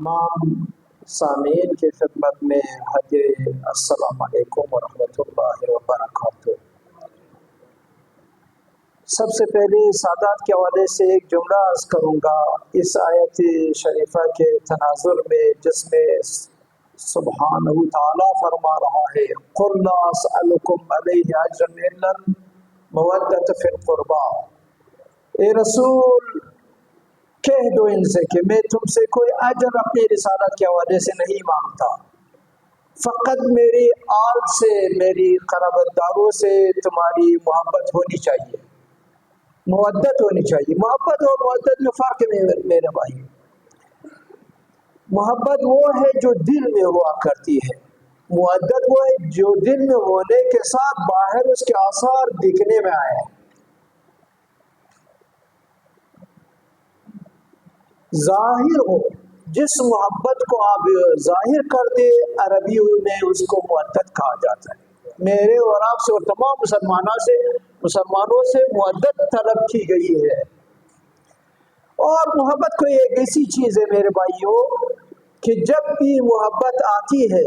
تمام سامعین کی خدمت میں حاضر السلام علیکم ورحمۃ اللہ وبرکاتہ۔ سب سے پہلے سادات کے حوالے سے ایک جملہ عرض کروں گا اس آیت شریفہ کے تناظر میں، جس میں سبحانہ تعالیٰ فرما رہا ہے قُلْ لَا أَسْأَلُكُمْ عَلَيْهِ أَجْرًا إِلَّا الْمَوَدَّةَ فِي الْقُرْبَى۔ اے رسول کہہ دو ان سے کہ میں تم سے کوئی اجر اپنی رسالت کے حوالے سے نہیں مانگتا، فقط میری آل سے، میری قرابت داروں سے تمہاری محبت ہونی چاہیے، مودت ہونی چاہیے۔ محبت اور مودت میں فرق ہے میرے بھائی۔ محبت وہ ہے جو دل میں ہوا کرتی ہے، مودت وہ ہے جو دل میں ہونے کے ساتھ باہر اس کے آثار دکھنے میں آئے۔ ظاہر ہو، جس محبت کو آپ ظاہر کر دے عربی میں اس کو مودت کہا جاتا ہے۔ میرے اور آپ سے اور تمام مسلمانوں سے مودت طلب کی گئی ہے۔ اور محبت کوئی ایک ایسی چیز ہے میرے بھائیوں کہ جب بھی محبت آتی ہے،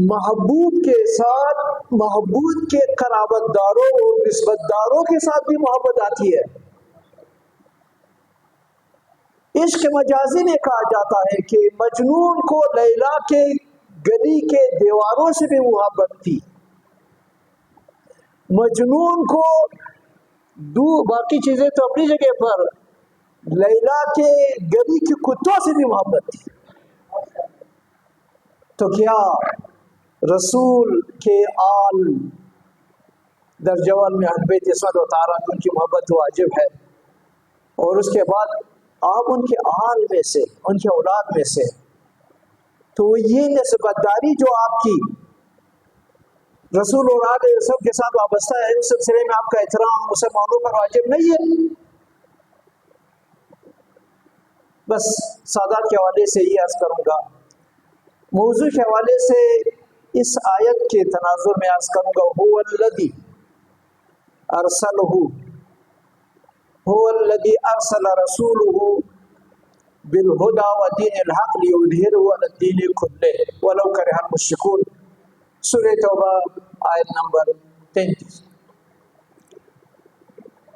محبوب کے ساتھ محبوب کے قرابت داروں اور نسبت داروں کے ساتھ بھی محبت آتی ہے۔ عشق مجازی میں کہا جاتا ہے کہ مجنون کو لیلا کے گلی کے دیواروں سے بھی محبت تھی، مجنون کو باقی چیزیں تو اپنی جگہ پر، لیلا کے گلی کے کتوں سے بھی محبت تھی۔ تو کیا رسول کے آل درجوال میں اہل بیت اسمت و طہارت ان کی محبت واجب ہے، اور اس کے بعد آپ ان کے آل میں سے، ان کے اولاد میں سے، تو یہ نسبت داری جو آپ کی رسول اور آل رسول کے ساتھ وابستہ ہے، اس سلسلے میں آپ کا احترام مسلمانوں پر واجب نہیں ہے۔ بس سادات کے حوالے سے یہ عرض کروں گا، موضوع کے حوالے سے اس آیت کے تناظر میں عرض کروں گا هو الذی ارسلہ هو الذی ارسل رسولہ بالہدی ودین الحق لیظہرہ علی الدین کلہ ولو کرہ المشرکون۔ سورہ توبہ آیت نمبر 33۔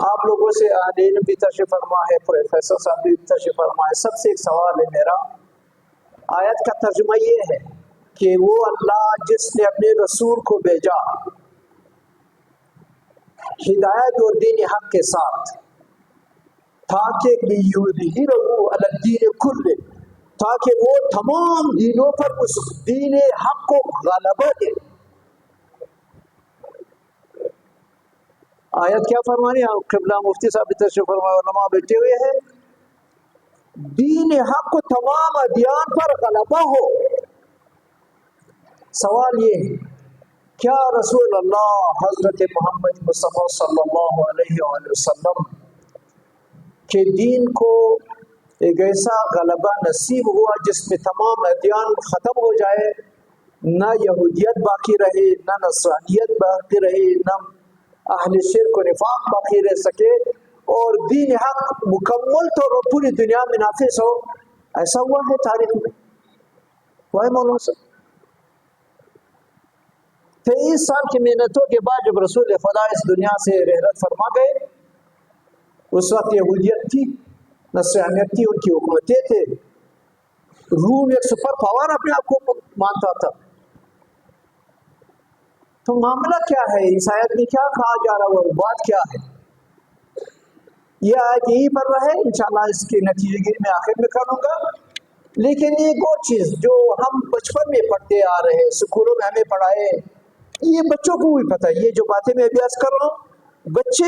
آپ لوگوں سے عالین بھی تشریف فرما ہے، پروفیسر صاحب بھی تشریف فرما ہے، سب سے ایک سوال ہے میرا۔ آیت کا ترجمہ یہ ہے کہ وہ اللہ جس نے اپنے رسول کو بھیجا ہدایت اور دین حق کے ساتھ، تاکہ لیظہرہ علی الدین کلہ، تاکہ وہ تمام دینوں پر اس دین حق کو غلبہ دے۔ آیت کیا فرمانی ہے؟ قبلہ مفتی صاحب بھی تشریف فرمائے، علماء بیٹھے ہوئے ہیں۔ دین حق کو تمام ادیان پر غلبہ ہو۔ سوال یہ ہے کیا رسول اللہ حضرت محمد مصطفیٰ صلی اللہ علیہ وآلہ وسلم کے دین کو ایک ایسا غلبہ نصیب ہوا جس میں تمام ادیان ختم ہو جائے، نہ یہودیت باقی رہے، نہ نصرانیت باقی رہے، نہ اہل شرک و نفاق باقی رہ سکے، اور دین حق مکمل طور پر پوری دنیا میں نافذ ہو؟ ایسا ہوا ہے تاریخ میں؟ وہ مولانا صاحب 23 سال کی محنتوں کے بعد جب رسول خدا اس دنیا سے رحلت فرما گئے، اس وقت یہودیت تھی، نصرانیت تھی، ان کی حکومتیں تھے، روم ایک سپر پاور اپنے آپ کو مانتا تھا۔ تو معاملہ کیا ہے؟ اس آیت میں کیا کہا جا رہا ہے اور بات کیا ہے؟ یہ آیت یہی پر رہے، انشاءاللہ اس کے نتیجے گیری میں آخر میں کروں گا۔ لیکن ایک اور چیز جو ہم بچپن میں پڑھتے آ رہے ہیں، اسکولوں میں ہمیں پڑھائے، یہ بچوں کو بھی پتہ ہے، یہ جو باتیں میں ابھی عرض کر رہا ہوں بچے